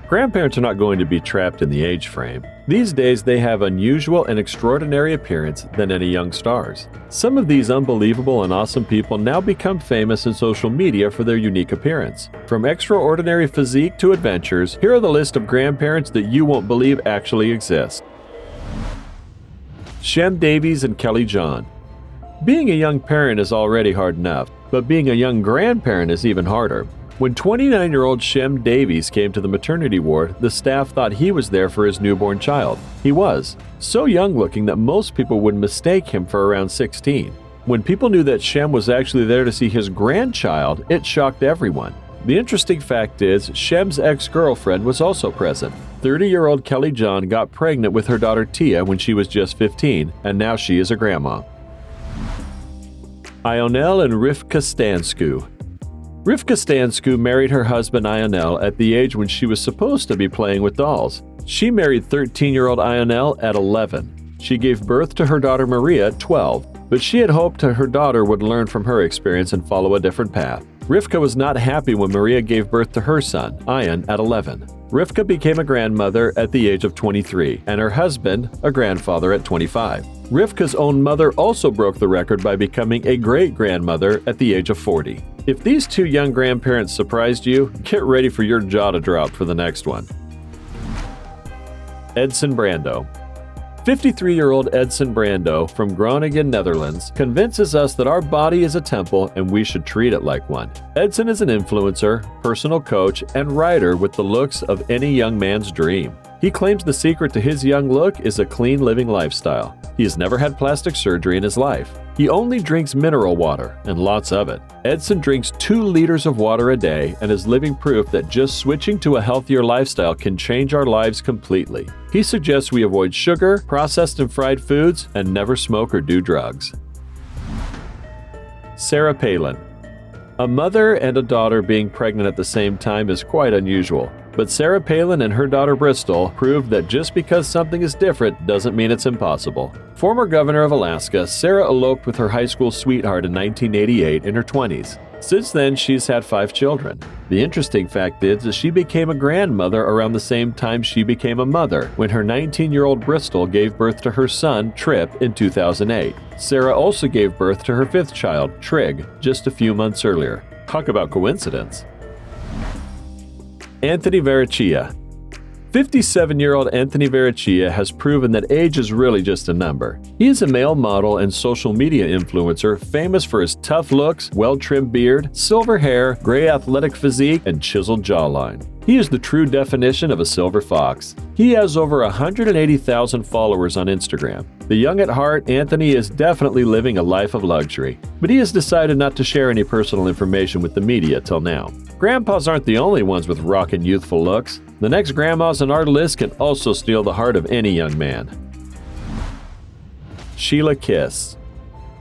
Grandparents are not going to be trapped in the age frame. These days, they have unusual and extraordinary appearance than any young stars. Some of these unbelievable and awesome people now become famous in social media for their unique appearance. From extraordinary physique to adventures, here are the list of grandparents that you won't believe actually exist. Shem Davies and Kelly John. Being a young parent is already hard enough, but being a young grandparent is even harder. When 29-year-old Shem Davies came to the maternity ward, the staff thought he was there for his newborn child. He was. So young-looking that most people would mistake him for around 16. When people knew that Shem was actually there to see his grandchild, it shocked everyone. The interesting fact is, Shem's ex-girlfriend was also present. 30-year-old Kelly John got pregnant with her daughter Tia when she was just 15, and now she is a grandma. Ionel and Rifka Stansku. Rifka Stansku married her husband Ionel at the age when she was supposed to be playing with dolls. She married 13-year-old Ionel at 11. She gave birth to her daughter Maria at 12, but she had hoped that her daughter would learn from her experience and follow a different path. Rifka was not happy when Maria gave birth to her son, Ion, at 11. Rifka became a grandmother at the age of 23, and her husband, a grandfather, at 25. Rivka's own mother also broke the record by becoming a great-grandmother at the age of 40. If these two young grandparents surprised you, get ready for your jaw to drop for the next one. Edson Brando. 53-year-old Edson Brando from Groningen, Netherlands, convinces us that our body is a temple and we should treat it like one. Edson is an influencer, personal coach, and writer with the looks of any young man's dream. He claims the secret to his young look is a clean living lifestyle. He has never had plastic surgery in his life. He only drinks mineral water, and lots of it. Edson drinks 2 liters of water a day and is living proof that just switching to a healthier lifestyle can change our lives completely. He suggests we avoid sugar, processed and fried foods, and never smoke or do drugs. Sarah Palin. A mother and a daughter being pregnant at the same time is quite unusual. But Sarah Palin and her daughter Bristol proved that just because something is different doesn't mean it's impossible. Former governor of Alaska, Sarah eloped with her high school sweetheart in 1988 in her 20s. Since then, she's had 5 children. The interesting fact is that she became a grandmother around the same time she became a mother, when her 19-year-old Bristol gave birth to her son, Trip, in 2008. Sarah also gave birth to her 5th child, Trig, just a few months earlier. Talk about coincidence. Anthony Veria. 57-year-old Anthony Veria has proven that age is really just a number. He is a male model and social media influencer famous for his tough looks, well-trimmed beard, silver hair, gray athletic physique, and chiseled jawline. He is the true definition of a silver fox. He has over 180,000 followers on Instagram. The young at heart, Anthony is definitely living a life of luxury, but he has decided not to share any personal information with the media till now. Grandpas aren't the only ones with rockin' youthful looks. The next grandmas on our list can also steal the heart of any young man. Sheila Kiss.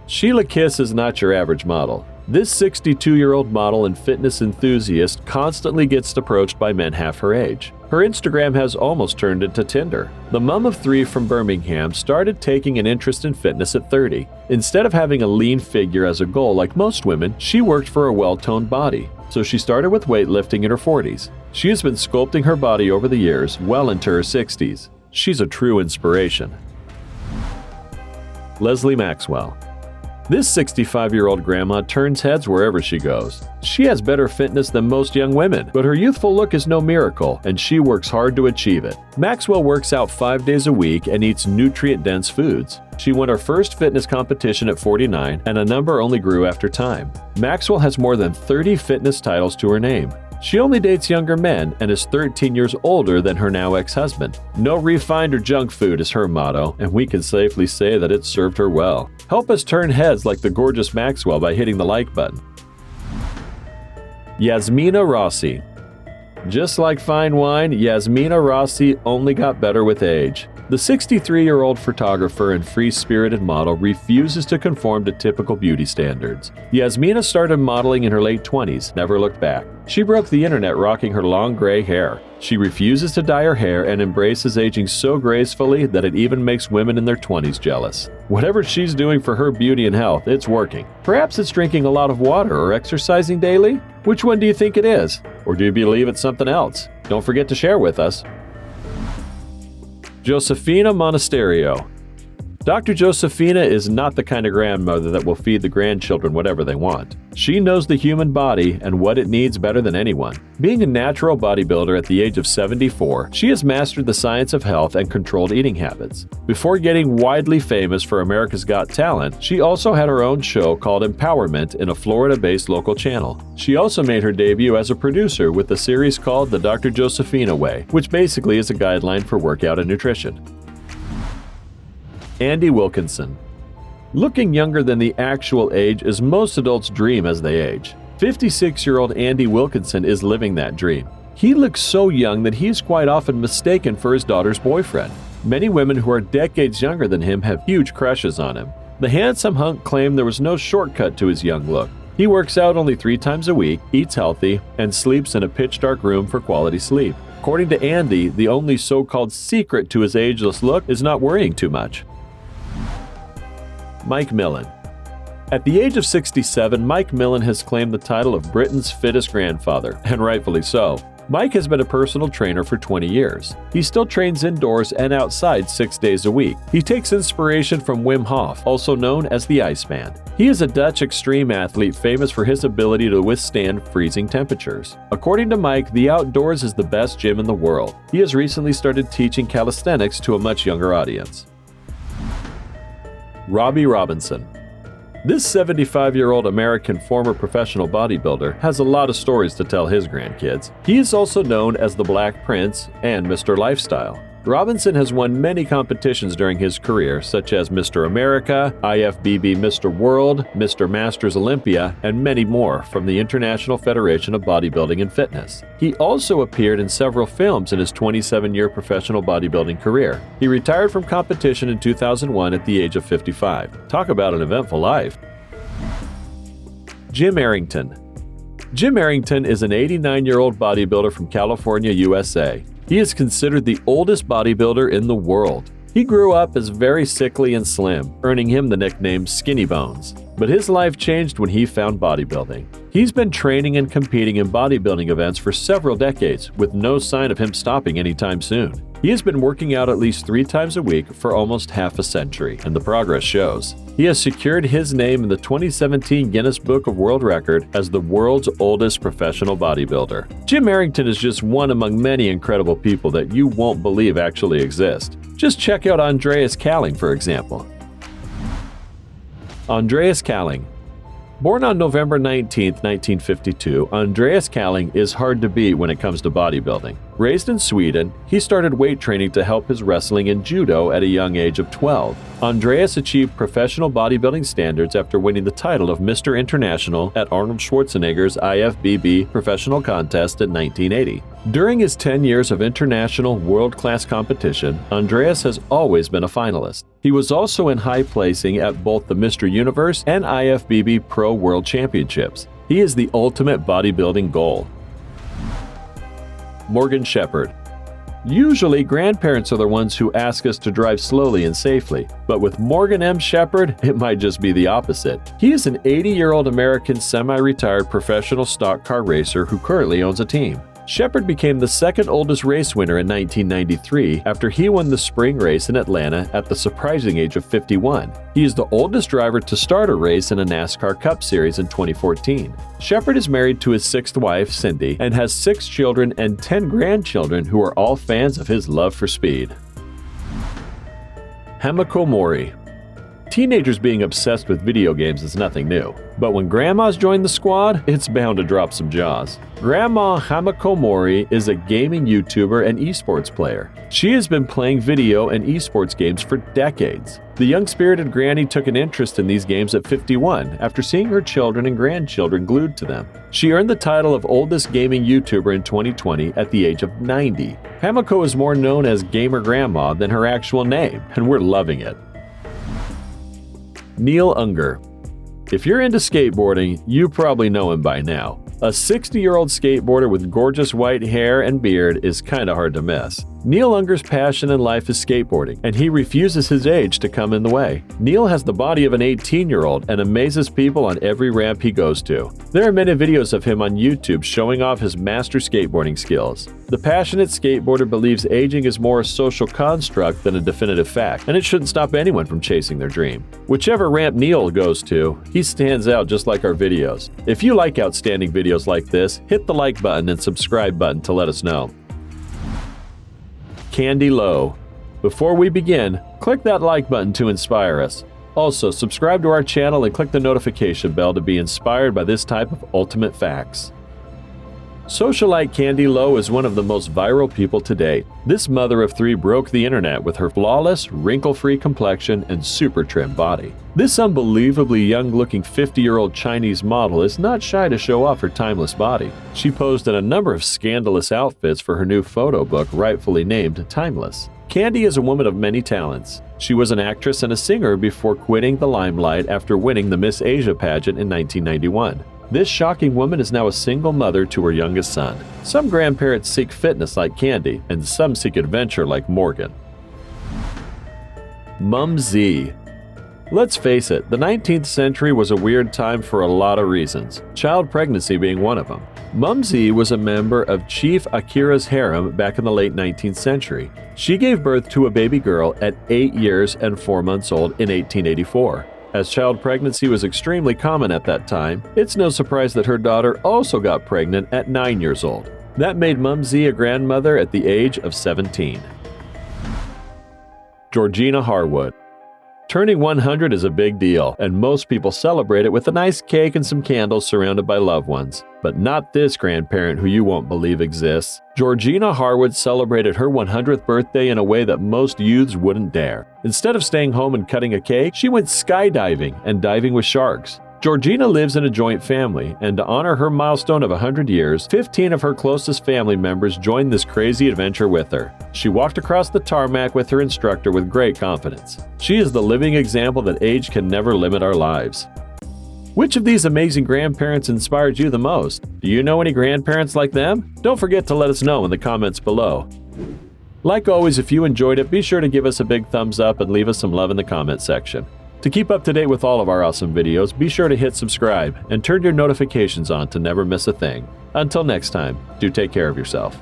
Sheila Kiss is not your average model. This 62-year-old model and fitness enthusiast constantly gets approached by men half her age. Her Instagram has almost turned into Tinder. The mom of 3 from Birmingham started taking an interest in fitness at 30. Instead of having a lean figure as a goal like most women, she worked for a well-toned body. So she started with weightlifting in her 40s. She has been sculpting her body over the years, well into her 60s. She's a true inspiration. Leslie Maxwell. This 65-year-old grandma turns heads wherever she goes. She has better fitness than most young women, but her youthful look is no miracle, and she works hard to achieve it. Maxwell works out 5 days a week and eats nutrient-dense foods. She won her first fitness competition at 49, and a number only grew after time. Maxwell has more than 30 fitness titles to her name. She only dates younger men and is 13 years older than her now ex-husband. No refined or junk food is her motto, and we can safely say that it's served her well. Help us turn heads like the gorgeous Maxwell by hitting the like button. Yasmina Rossi. Just like fine wine, Yasmina Rossi only got better with age. The 63-year-old photographer and free-spirited model refuses to conform to typical beauty standards. Yasmina started modeling in her late 20s, never looked back. She broke the internet rocking her long gray hair. She refuses to dye her hair and embraces aging so gracefully that it even makes women in their 20s jealous. Whatever she's doing for her beauty and health, it's working. Perhaps it's drinking a lot of water or exercising daily? Which one do you think it is? Or do you believe it's something else? Don't forget to share with us. Josephina Monasterio. Dr. Josephina is not the kind of grandmother that will feed the grandchildren whatever they want. She knows the human body and what it needs better than anyone. Being a natural bodybuilder at the age of 74, she has mastered the science of health and controlled eating habits. Before getting widely famous for America's Got Talent, she also had her own show called Empowerment in a Florida-based local channel. She also made her debut as a producer with a series called The Dr. Josephina Way, which basically is a guideline for workout and nutrition. Andy Wilkinson. Looking younger than the actual age is most adults' dream as they age. 56-year-old Andy Wilkinson is living that dream. He looks so young that he is quite often mistaken for his daughter's boyfriend. Many women who are decades younger than him have huge crushes on him. The handsome hunk claimed there was no shortcut to his young look. He works out only 3 times a week, eats healthy, and sleeps in a pitch-dark room for quality sleep. According to Andy, the only so-called secret to his ageless look is not worrying too much. Mike Millan. At the age of 67, Mike Millan has claimed the title of Britain's fittest grandfather, and rightfully so. Mike has been a personal trainer for 20 years. He still trains indoors and outside 6 days a week. He takes inspiration from Wim Hof, also known as the Iceman. He is a Dutch extreme athlete famous for his ability to withstand freezing temperatures. According to Mike, the outdoors is the best gym in the world. He has recently started teaching calisthenics to a much younger audience. Robbie Robinson. This 75-year-old American former professional bodybuilder has a lot of stories to tell his grandkids. He is also known as the Black Prince and Mr. Lifestyle. Robinson has won many competitions during his career, such as Mr. America, IFBB Mr. World, Mr. Masters Olympia, and many more from the International Federation of Bodybuilding and Fitness. He also appeared in several films in his 27-year professional bodybuilding career. He retired from competition in 2001 at the age of 55. Talk about an eventful life. Jim Arrington. Jim Arrington is an 89-year-old bodybuilder from California, USA. He is considered the oldest bodybuilder in the world. He grew up as very sickly and slim, earning him the nickname Skinny Bones. But his life changed when he found bodybuilding. He's been training and competing in bodybuilding events for several decades, with no sign of him stopping anytime soon. He has been working out at least 3 times a week for almost half a century, and the progress shows. He has secured his name in the 2017 Guinness Book of World Record as the world's oldest professional bodybuilder. Jim Arrington is just one among many incredible people that you won't believe actually exist. Just check out Andreas Calling, for example. Andreas Calling. Born on November 19, 1952, Andreas Calling is hard to beat when it comes to bodybuilding. Raised in Sweden, he started weight training to help his wrestling and judo at a young age of 12. Andreas achieved professional bodybuilding standards after winning the title of Mr. International at Arnold Schwarzenegger's IFBB professional contest in 1980. During his 10 years of international world-class competition, Andreas has always been a finalist. He was also in high placing at both the Mr. Universe and IFBB Pro World Championships. He is the ultimate bodybuilding goal. Morgan Shepard. Usually, grandparents are the ones who ask us to drive slowly and safely, but with Morgan M. Shepard, it might just be the opposite. He is an 80-year-old American semi-retired professional stock car racer who currently owns a team. Shepard became the second oldest race winner in 1993 after he won the spring race in Atlanta at the surprising age of 51. He is the oldest driver to start a race in a NASCAR Cup Series in 2014. Shepard is married to his 6th wife, Cindy, and has 6 children and 10 grandchildren who are all fans of his love for speed. Hakomori. Teenagers being obsessed with video games is nothing new, but when grandmas join the squad, it's bound to drop some jaws. Grandma Hakomori is a gaming YouTuber and esports player. She has been playing video and esports games for decades. The young-spirited granny took an interest in these games at 51 after seeing her children and grandchildren glued to them. She earned the title of oldest gaming YouTuber in 2020 at the age of 90. Hamako is more known as Gamer Grandma than her actual name, and we're loving it. Neil Unger. If you're into skateboarding, you probably know him by now. A 60-year-old skateboarder with gorgeous white hair and beard is kinda hard to miss. Neil Unger's passion in life is skateboarding, and he refuses his age to come in the way. Neil has the body of an 18-year-old and amazes people on every ramp he goes to. There are many videos of him on YouTube showing off his master skateboarding skills. The passionate skateboarder believes aging is more a social construct than a definitive fact, and it shouldn't stop anyone from chasing their dream. Whichever ramp Neil goes to, he stands out just like our videos. If you like outstanding videos like this, hit the like button and subscribe button to let us know. Candy Low. Before we begin, click that like button to inspire us. Also, subscribe to our channel and click the notification bell to be inspired by this type of ultimate facts. Socialite Candy Low is one of the most viral people to date. This mother of three broke the internet with her flawless, wrinkle-free complexion and super trim body. This unbelievably young-looking 50-year-old Chinese model is not shy to show off her timeless body. She posed in a number of scandalous outfits for her new photo book rightfully named Timeless. Candy is a woman of many talents. She was an actress and a singer before quitting the limelight after winning the Miss Asia pageant in 1991. This shocking woman is now a single mother to her youngest son. Some grandparents seek fitness like Candy, and some seek adventure like Morgan. Mumy. Let's face it, the 19th century was a weird time for a lot of reasons, child pregnancy being one of them. Mumy was a member of Chief Akkiri's harem back in the late 19th century. She gave birth to a baby girl at 8 years and 4 months old in 1884. As child pregnancy was extremely common at that time, it's no surprise that her daughter also got pregnant at 9 years old. That made Mumy a grandmother at the age of 17. Georgina Harwood. Turning 100 is a big deal, and most people celebrate it with a nice cake and some candles surrounded by loved ones. But not this grandparent who you won't believe exists. Georgina Harwood celebrated her 100th birthday in a way that most youths wouldn't dare. Instead of staying home and cutting a cake, she went skydiving and diving with sharks. Georgina lives in a joint family, and to honor her milestone of 100 years, 15 of her closest family members joined this crazy adventure with her. She walked across the tarmac with her instructor with great confidence. She is the living example that age can never limit our lives. Which of these amazing grandparents inspired you the most? Do you know any grandparents like them? Don't forget to let us know in the comments below. Like always, if you enjoyed it, be sure to give us a big thumbs up and leave us some love in the comment section. To keep up to date with all of our awesome videos, be sure to hit subscribe and turn your notifications on to never miss a thing. Until next time, do take care of yourself.